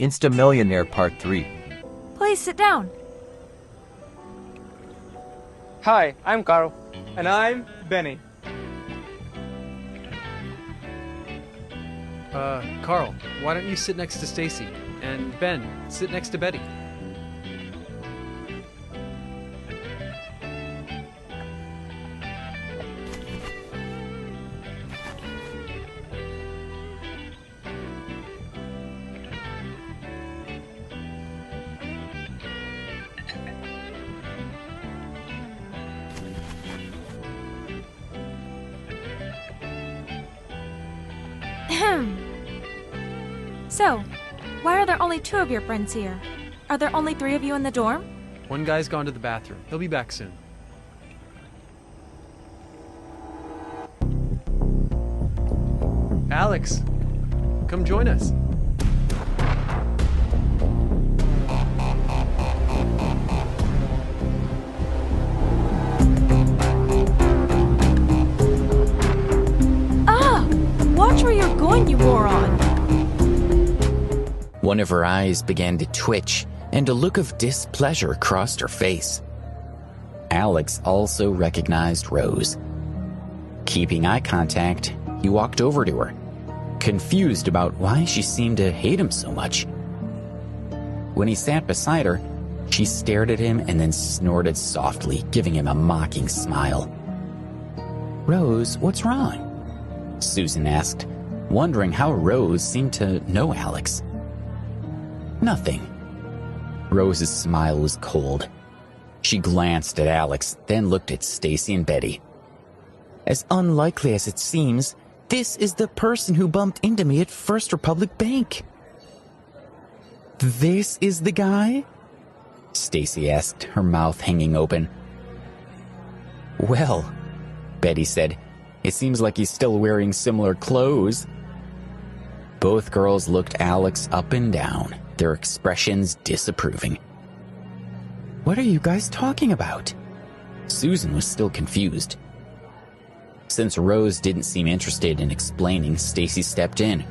Insta-Millionaire Part 3. Please sit down. Hi, I'm Carl. And I'm Benny. Carl, why don't you sit next to Stacy? And Ben, sit next to Betty. So, why are there only 2 of your friends here? Are there only 3 of you in the dorm? One guy's gone to the bathroom. He'll be back soon. Alex, come join us. Ah! Watch where you're going, you moron! One of her eyes began to twitch, and a look of displeasure crossed her face. Alex also recognized Rose. Keeping eye contact, he walked over to her, confused about why she seemed to hate him so much. When he sat beside her, she stared at him and then snorted softly, giving him a mocking smile. "Rose, what's wrong?" Susan asked, wondering how Rose seemed to know Alex. "Nothing." Rose's smile was cold. She glanced at Alex, then looked at Stacy and Betty. "As unlikely as it seems, this is the person who bumped into me at First Republic Bank." "This is the guy?" Stacy asked, her mouth hanging open. "Well," Betty said, "it seems like he's still wearing similar clothes." Both girls looked Alex up and down, their expressions disapproving. "What are you guys talking about?" Susan was still confused. Since Rose didn't seem interested in explaining, Stacy stepped in.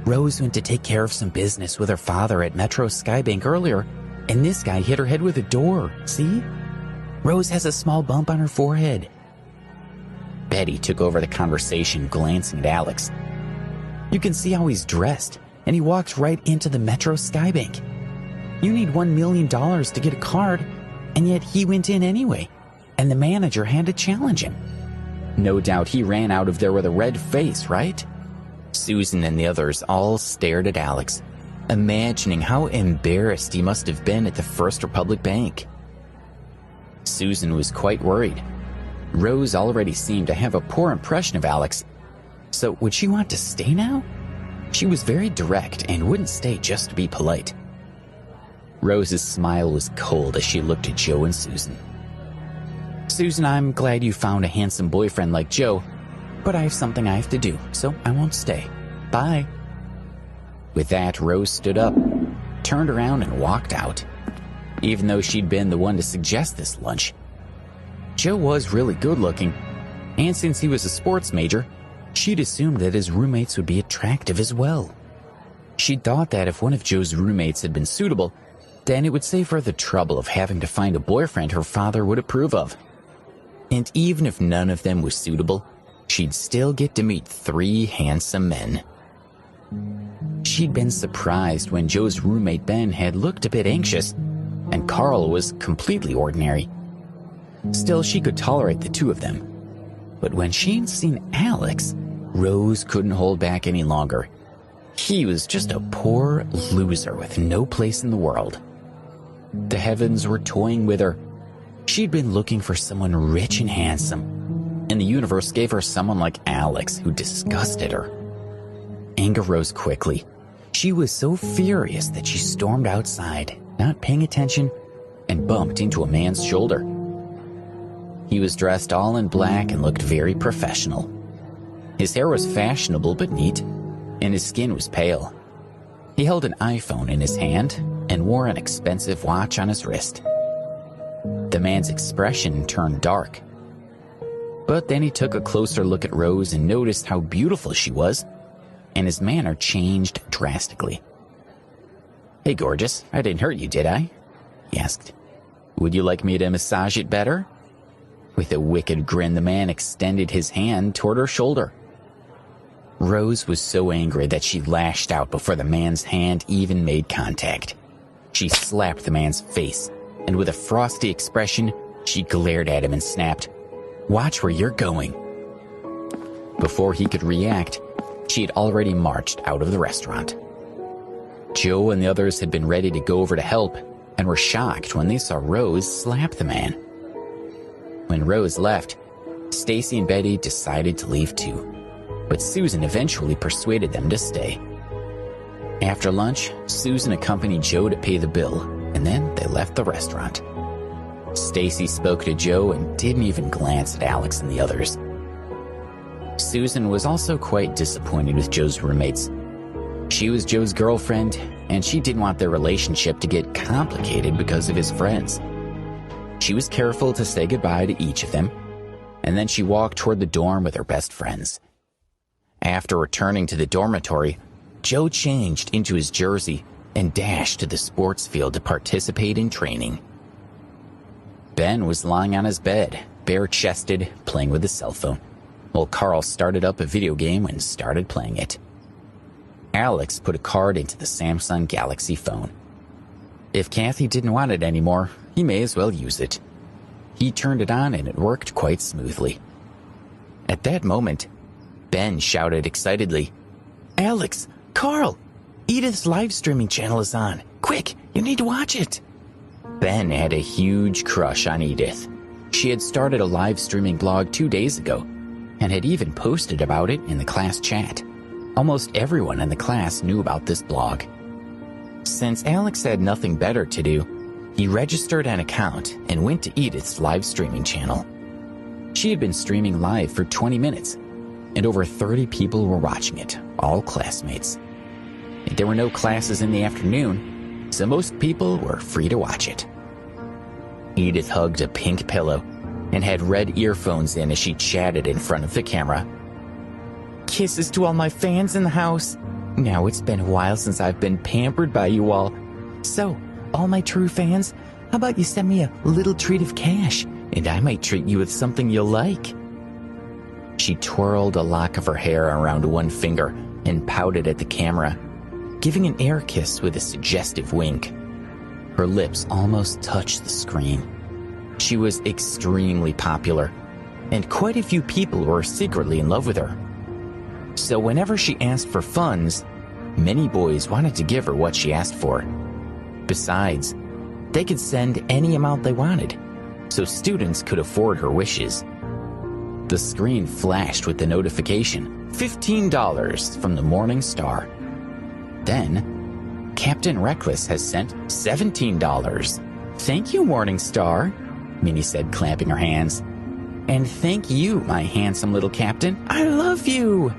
"Rose went to take care of some business with her father at Metro Skybank earlier, and this guy hit her head with a door, see? Rose has a small bump on her forehead." Betty took over the conversation, glancing at Alex. "You can see how he's dressed, and he walked right into the Metro Skybank. You need $1 million to get a card, and yet he went in anyway, and the manager had to challenge him. No doubt he ran out of there with a red face, right?" Susan and the others all stared at Alex, imagining how embarrassed he must have been at the First Republic Bank. Susan was quite worried. Rose already seemed to have a poor impression of Alex, so would she want to stay now? She was very direct and wouldn't stay just to be polite. Rose's smile was cold as she looked at Joe and Susan. "Susan, I'm glad you found a handsome boyfriend like Joe, but I have something I have to do, so I won't stay. Bye." With that, Rose stood up, turned around, and walked out, even though she'd been the one to suggest this lunch. Joe was really good looking, and since he was a sports major, she'd assumed that his roommates would be attractive as well. She'd thought that if one of Joe's roommates had been suitable, then it would save her the trouble of having to find a boyfriend her father would approve of. And even if none of them was suitable, she'd still get to meet 3 handsome men. She'd been surprised when Joe's roommate Ben had looked a bit anxious, and Carl was completely ordinary. Still, she could tolerate the 2 of them. But when she'd seen Alex, Rose couldn't hold back any longer. He was just a poor loser with no place in the world. The heavens were toying with her. She'd been looking for someone rich and handsome, and the universe gave her someone like Alex who disgusted her. Anger rose quickly. She was so furious that she stormed outside, not paying attention, and bumped into a man's shoulder. He was dressed all in black and looked very professional. His hair was fashionable but neat, and his skin was pale. He held an iPhone in his hand and wore an expensive watch on his wrist. The man's expression turned dark. But then he took a closer look at Rose and noticed how beautiful she was, and his manner changed drastically. Hey, gorgeous, I didn't hurt you, did I? He asked. Would you like me to massage it better? With a wicked grin, the man extended his hand toward her shoulder. Rose was so angry that she lashed out before the man's hand even made contact. She slapped the man's face, and with a frosty expression, she glared at him and snapped, Watch where you're going. Before he could react, she had already marched out of the restaurant. Joe and the others had been ready to go over to help and were shocked when they saw Rose slap the man. When Rose left, Stacy and Betty decided to leave too, but Susan eventually persuaded them to stay. After lunch, Susan accompanied Joe to pay the bill, and then they left the restaurant. Stacy spoke to Joe and didn't even glance at Alex and the others. Susan was also quite disappointed with Joe's roommates. She was Joe's girlfriend, and she didn't want their relationship to get complicated because of his friends. She was careful to say goodbye to each of them, and then she walked toward the dorm with her best friends. After returning to the dormitory, Joe changed into his jersey and dashed to the sports field to participate in training. Ben was lying on his bed, bare-chested, playing with his cell phone, while Carl started up a video game and started playing it. Alex put a card into the Samsung Galaxy phone. If Kathy didn't want it anymore, he may as well use it. He turned it on and it worked quite smoothly. At that moment, Ben shouted excitedly, Alex, Carl, Edith's live streaming channel is on. Quick, you need to watch it. Ben had a huge crush on Edith. She had started a live streaming blog 2 days ago and had even posted about it in the class chat. Almost everyone in the class knew about this blog. Since Alex had nothing better to do, he registered an account and went to Edith's live streaming channel. She had been streaming live for 20 minutes, and over 30 people were watching it, all classmates. There were no classes in the afternoon, so most people were free to watch it. Edith hugged a pink pillow and had red earphones in as she chatted in front of the camera. Kisses to all my fans in the house. Now it's been a while since I've been pampered by you all. So, all my true fans, how about you send me a little treat of cash, and I might treat you with something you'll like. She twirled a lock of her hair around one finger and pouted at the camera, giving an air kiss with a suggestive wink. Her lips almost touched the screen. She was extremely popular, and quite a few people were secretly in love with her. So whenever she asked for funds, many boys wanted to give her what she asked for. Besides, they could send any amount they wanted, so students could afford her wishes. The screen flashed with the notification, $15 from the Morning Star. Then, Captain Reckless has sent $17. Thank you, Morning Star, Minnie said, clapping her hands. And thank you, my handsome little captain. I love you.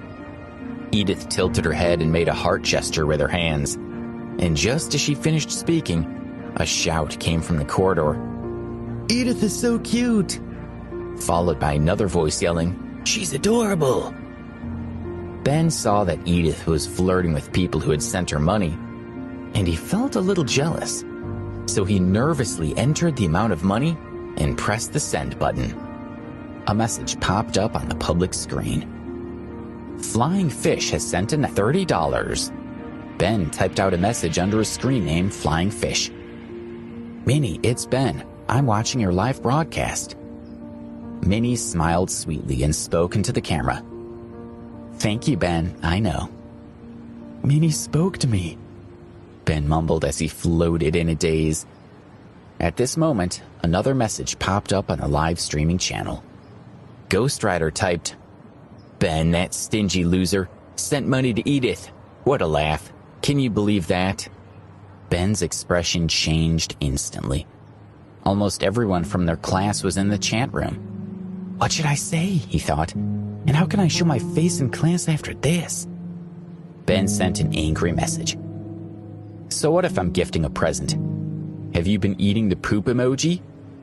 Edith tilted her head and made a heart gesture with her hands. And just as she finished speaking, a shout came from the corridor. Edith is so cute. Followed by another voice yelling, She's adorable. Ben saw that Edith was flirting with people who had sent her money, and he felt a little jealous. So he nervously entered the amount of money and pressed the send button. A message popped up on the public screen. Flying Fish has sent in $30. Ben typed out a message under his screen name, Flying Fish. Minnie, it's Ben. I'm watching your live broadcast. Minnie smiled sweetly and spoke into the camera. Thank you, Ben. I know. Minnie spoke to me, Ben mumbled as he floated in a daze. At this moment, another message popped up on the live streaming channel. Ghost Rider typed, Ben, that stingy loser, sent money to Edith. What a laugh. Can you believe that? Ben's expression changed instantly. Almost everyone from their class was in the chat room. What should I say, he thought, and how can I show my face in class after this? Ben sent an angry message. So what if I'm gifting a present? Have you been eating the poop emoji?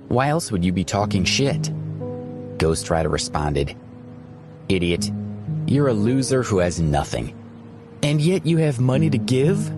Why else would you be talking shit? Ghost Rider responded, Idiot, you're a loser who has nothing. And yet you have money to give?